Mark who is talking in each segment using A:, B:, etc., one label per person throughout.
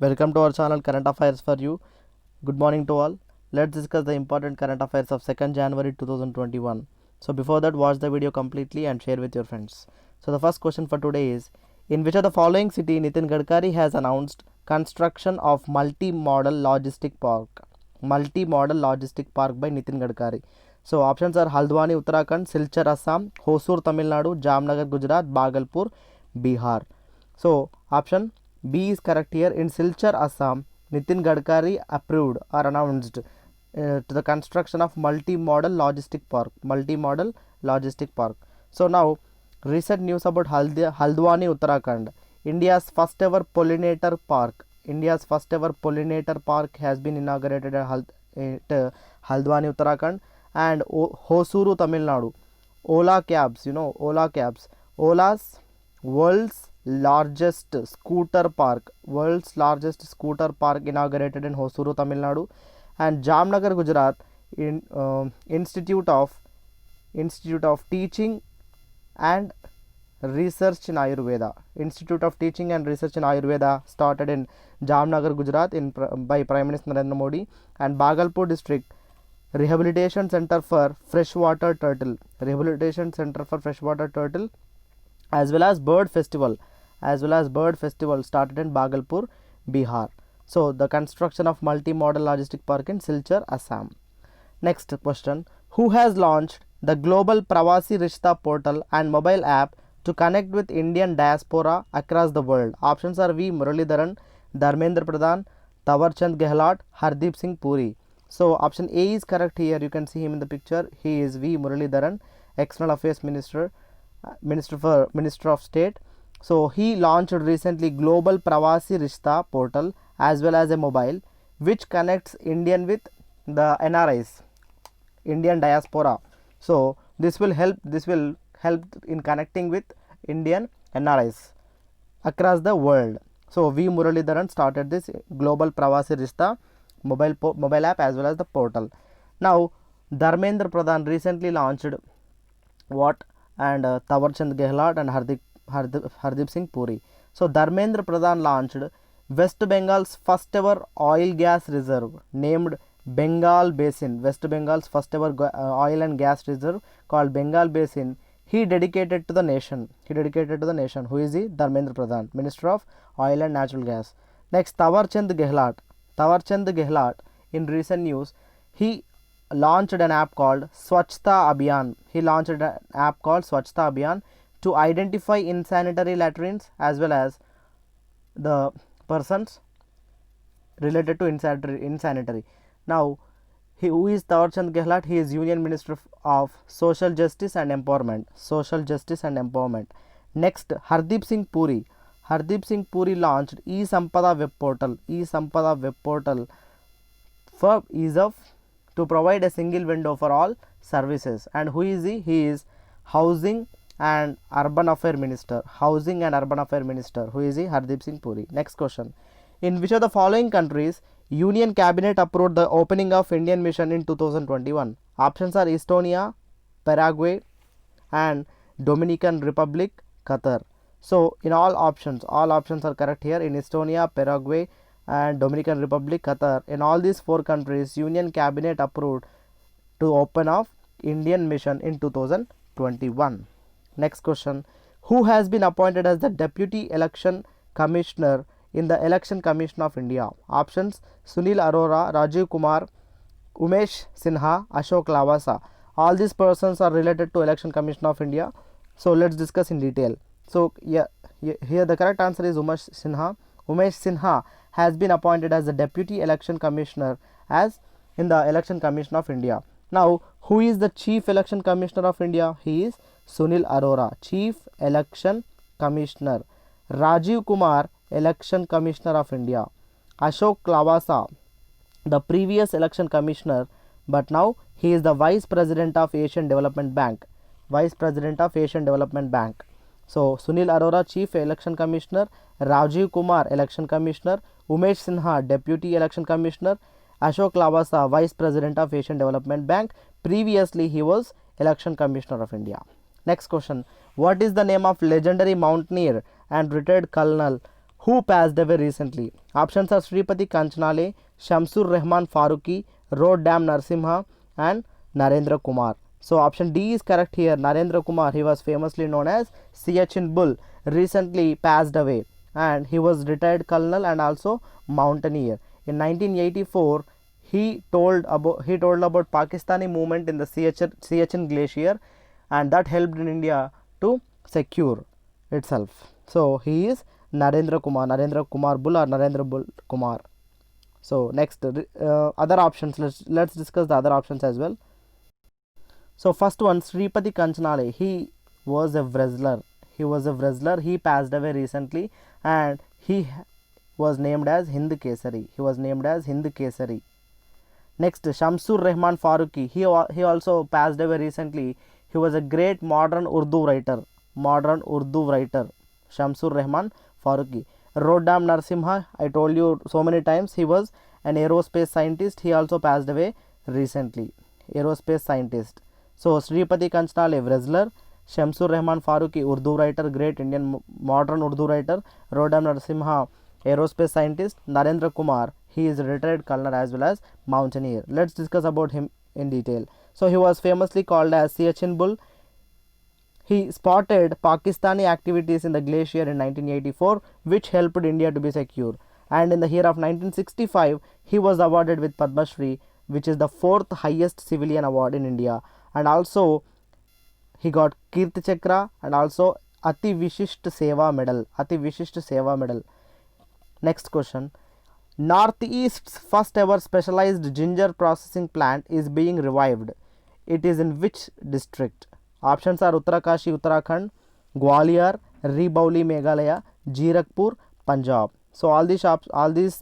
A: Welcome to our channel Current Affairs for You. Good morning to all. Let's discuss the important current affairs of 2nd January 2021. So before that, watch the video completely and share with your friends. So the first question for today is, in which of the following city Nitin Gadkari has announced construction of multi-modal logistic park? Multi-modal logistic park by Nitin Gadkari. So options are Haldwani Uttarakhand, Silchar Assam, Hosur Tamil Nadu, Jamnagar Gujarat, Bhagalpur Bihar. So option B is correct here. In Silchar Assam, Nitin Gadkari approved or announced to the construction of multi-modal logistic park. Multi-modal logistic park. So now recent news about Haldwani Uttarakhand, India's first ever pollinator park. India's first ever pollinator park has been inaugurated at Haldwani Uttarakhand. And Hosuru Tamil Nadu, Ola Cabs, Ola Cabs, Ola's world's largest scooter park, inaugurated in Hosuru Tamil Nadu. And Jamnagar Gujarat, in Institute of Teaching and Research in Ayurveda. Institute of Teaching and Research in Ayurveda started in Jamnagar, Gujarat by Prime Minister Narendra Modi. And Bhagalpur district, Rehabilitation Center for Freshwater Turtle, as well as Bird Festival, started in Bhagalpur, Bihar. So the construction of multi-modal logistic park in Silchar, Assam. Next question, who has launched the global Pravasi Rishta portal and mobile app to connect with Indian diaspora across the world? Options are V. Muralidharan, Dharmendra Pradhan, Tawarchand Gehlot, Hardeep Singh Puri. So option A is correct here. You can see him in the picture. He is V. Muralidharan, External Affairs Minister of State. So he launched recently Global Pravasi Rishta portal as well as a mobile which connects Indian with the NRIs, Indian diaspora. So this will help in connecting with Indian NRIs across the world. So V. Muralidharan started this Global Pravasi Rishta mobile app as well as the portal. Now Dharmendra Pradhan recently launched what? And Tawarchand Gehlot and Hardeep Singh Puri. So Dharmendra Pradhan launched West Bengal's first ever oil gas reserve named Bengal Basin. West Bengal's first ever oil and gas reserve called Bengal Basin. He dedicated to the nation. Who is he? Dharmendra Pradhan, Minister of Oil and Natural Gas. Next, Tawarchand Gehlot, in recent news, he launched an app called Swachhta Abhiyan. To identify insanitary latrines as well as the persons related to insanitary. Now, who is Tawarchand Gehlot? He is Union Minister of Social Justice and Empowerment. Next, Hardeep Singh Puri launched eSampada web portal for ease of to provide a single window for all services. And who is he? He is Housing and Urban Affairs Minister. Who is he? Hardeep Singh Puri. Next question, in which of the following countries Union Cabinet approved the opening of Indian mission in 2021? Options are Estonia, Paraguay and Dominican Republic, Qatar. So in all options are correct here. In Estonia, Paraguay and Dominican Republic, Qatar, in all these four countries, Union Cabinet approved to open of Indian mission in 2021. Next question, who has been appointed as the Deputy Election Commissioner in the Election Commission of India? Options: Sunil Arora, Rajiv Kumar, Umesh Sinha, Ashok Lavasa. All these persons are related to Election Commission of India. So let's discuss in detail. So here the correct answer is Umesh Sinha. Umesh Sinha has been appointed as the Deputy Election Commissioner as in the Election Commission of India. Now, who is the Chief Election Commissioner of India? He is Sunil Arora, Chief Election Commissioner. Rajiv Kumar, Election Commissioner of India. Ashok Lavasa, the previous Election Commissioner, but now he is the Vice President of Asian Development Bank. So Sunil Arora, Chief Election Commissioner, Rajiv Kumar, Election Commissioner, Umesh Sinha, Deputy Election Commissioner, Ashok Lavasa, Vice President of Asian Development Bank. Previously he was Election Commissioner of India. Next question, what is the name of legendary mountaineer and retired colonel who passed away recently. Options are Shripati Kanchanale, Shamsur Rahman Faruqi, Roddam Narasimha, and Narendra Kumar. So option D is correct here. Narendra Kumar, he was famously known as Siachen Bull, recently passed away, and he was retired colonel and also mountaineer. In 1984, he told about Pakistani movement in the Siachen Glacier, and that helped in India to secure itself. So he is Narendra Kumar Bull or Narendra Bull Kumar. So next, other options. Let's discuss the other options as well. So first one, Sripati Kanchanale. He was a wrestler. He passed away recently, and he was named as Hind Kesari. Next, Shamsur Rahman Faruqi. He also passed away recently. He was a great modern Urdu writer. Shamsur Rahman Faruqi. Roddam Narasimha, I told you so many times, he was an aerospace scientist. He also passed away recently. Aerospace scientist. So Sripati Kanchanale, wrestler. Shamsur Rahman Faruqi, Urdu writer, great Indian modern Urdu writer. Roddam Narasimha, aerospace scientist. Narendra Kumar, he is a retired colonel as well as mountaineer. Let's discuss about him in detail. So he was famously called as Siachen Bull. He spotted Pakistani activities in the glacier in 1984, which helped India to be secure. And in the year of 1965, he was awarded with Padma Shri, which is the fourth highest civilian award in India. And also, he got Kirti Chakra and also Ati Vishisht Seva Medal. Next question. Northeast's first ever specialized ginger processing plant is being revived. It is in which district? Options are Uttarakashi, Uttarakhand, Gwalior, Ribauli, Meghalaya, Jirakpur, Punjab. So all these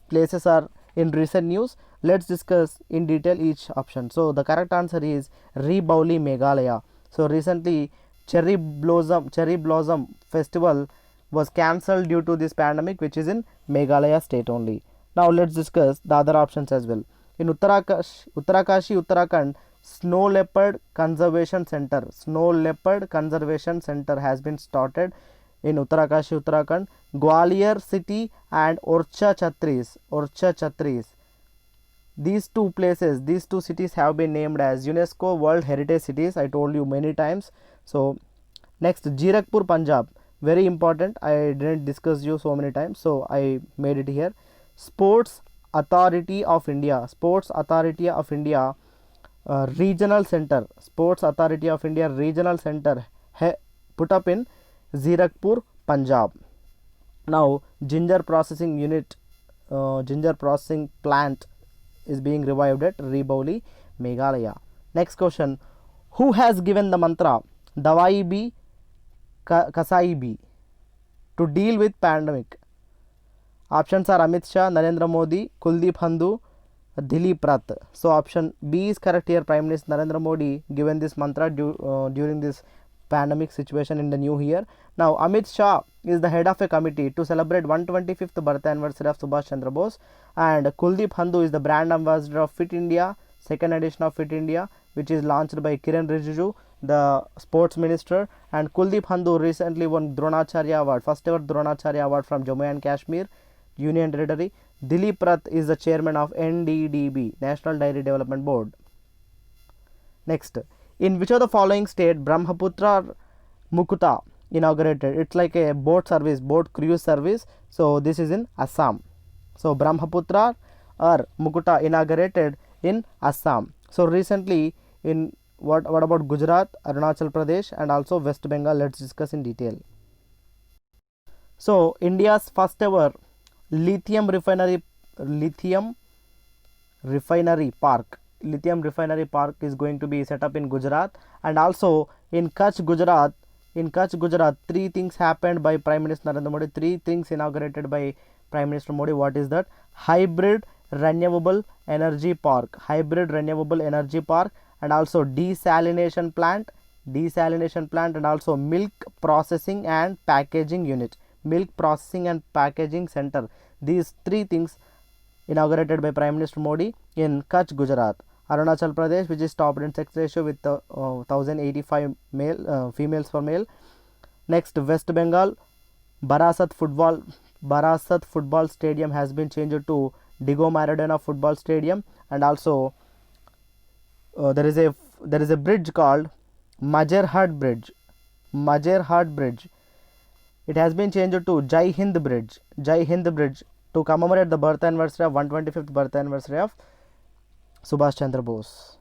A: places are in recent news. Let's discuss in detail each option. So the correct answer is Ribauli, Meghalaya. So recently, cherry blossom festival was cancelled due to this pandemic, which is in Meghalaya state only. Now let's discuss the other options as well. In Uttarakashi, Uttarakhand, Snow Leopard Conservation Center has been started in Uttarakashi, Uttarakhand. Gwalior city and Orcha Chatris. These two cities have been named as UNESCO World Heritage Cities. I told you many times. So next, Jirakpur, Punjab. Very important. I didn't discuss you so many times, so I made it here. Sports Authority of India Regional Center. Put up in Zirakpur, Punjab. Now, ginger processing plant is being revived at Ribauli, Meghalaya. Next question. Who has given the mantra Dawai Bhi Kasai Bhi to deal with pandemic? Options are Amit Shah, Narendra Modi, Kuldeep Handhu, Dilip Rath. So option B is correct here. Prime Minister Narendra Modi given this mantra during this pandemic situation in the new year. Now Amit Shah is the head of a committee to celebrate 125th birthday anniversary of Subhash Chandra Bose, and Kuldeep Handhu is the brand ambassador of Fit India, second edition of Fit India, which is launched by Kiren Rijiju, the sports minister. And Kuldeep Handhu recently won Dronacharya Award, first ever Dronacharya Award from Jammu and Kashmir Union Territory. Dilip Rath is the chairman of NDDB, National Dairy Development Board. Next, in which of the following state Brahmaputra Mukuta inaugurated? It's like a boat cruise service. So this is in Assam. So Brahmaputra or Mukuta inaugurated in Assam. So recently, in what about Gujarat, Arunachal Pradesh, and also West Bengal? Let's discuss in detail. So India's first ever lithium refinery park is going to be set up in Gujarat, and also in Kutch, Gujarat. Three things happened by Prime Minister Narendra Modi. Three things inaugurated by Prime Minister Modi. What is that? Hybrid renewable energy park, and also desalination plant, and also milk processing and packaging unit, milk processing and packaging center. These three things inaugurated by Prime Minister Modi in Kutch, Gujarat. Arunachal Pradesh, which is topped in sex ratio with 1085 females per male. Next, West Bengal, Barasat Barasat Football Stadium has been changed to Diego Maradona Football Stadium, and also there is a bridge called Majerhat Bridge. Majerhat Bridge. It has been changed to Jai Hind Bridge. Jai Hind Bridge to commemorate the birth anniversary of 125th birth anniversary of Subhash Chandra Bose.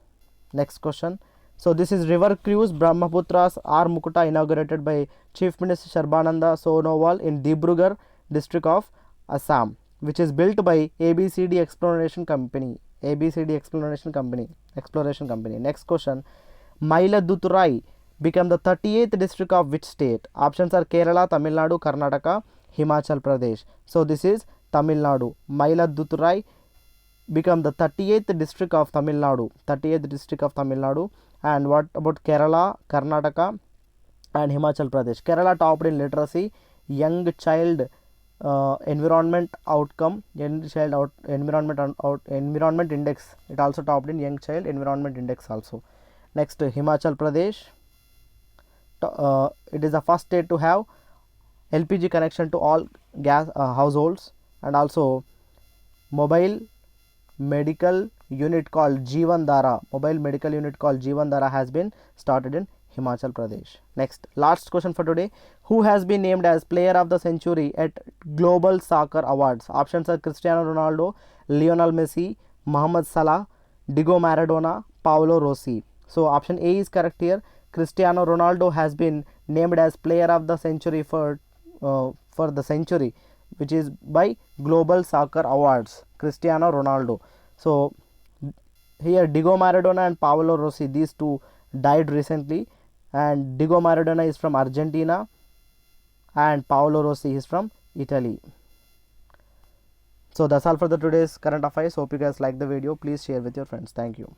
A: Next question. So this is river cruise Brahmaputras R Mukuta inaugurated by Chief Minister Sarbananda Sonowal in Dibrugarh district of Assam, which is built by ABCD Exploration Company. ABCD Exploration Company. Next question. Mailaduturai became the 38th district of which state? Options are Kerala, Tamil Nadu, Karnataka, Himachal Pradesh. So this is Tamil Nadu. Mailaduturai become the 38th district of Tamil Nadu. And what about Kerala, Karnataka and Himachal Pradesh? Kerala topped in literacy, young child environment outcome, environment index. It also topped in young child environment index also. Next, Himachal Pradesh. It is the first state to have LPG connection to all gas households, and also mobile medical unit called Jeevan Dhara has been started in Himachal Pradesh. Next, last question for today. Who has been named as Player of the Century at Global Soccer Awards? Options are Cristiano Ronaldo, Lionel Messi, Mohamed Salah, Diego Maradona, Paolo Rossi. So option A is correct here. Cristiano Ronaldo has been named as Player of the Century for the century, which is by Global Soccer Awards. Cristiano Ronaldo. So here Diego Maradona and Paolo Rossi, these two died recently, and Diego Maradona is from Argentina and Paolo Rossi is from Italy. So that's all for the today's current affairs. Hope you guys like the video. Please share with your friends. Thank you.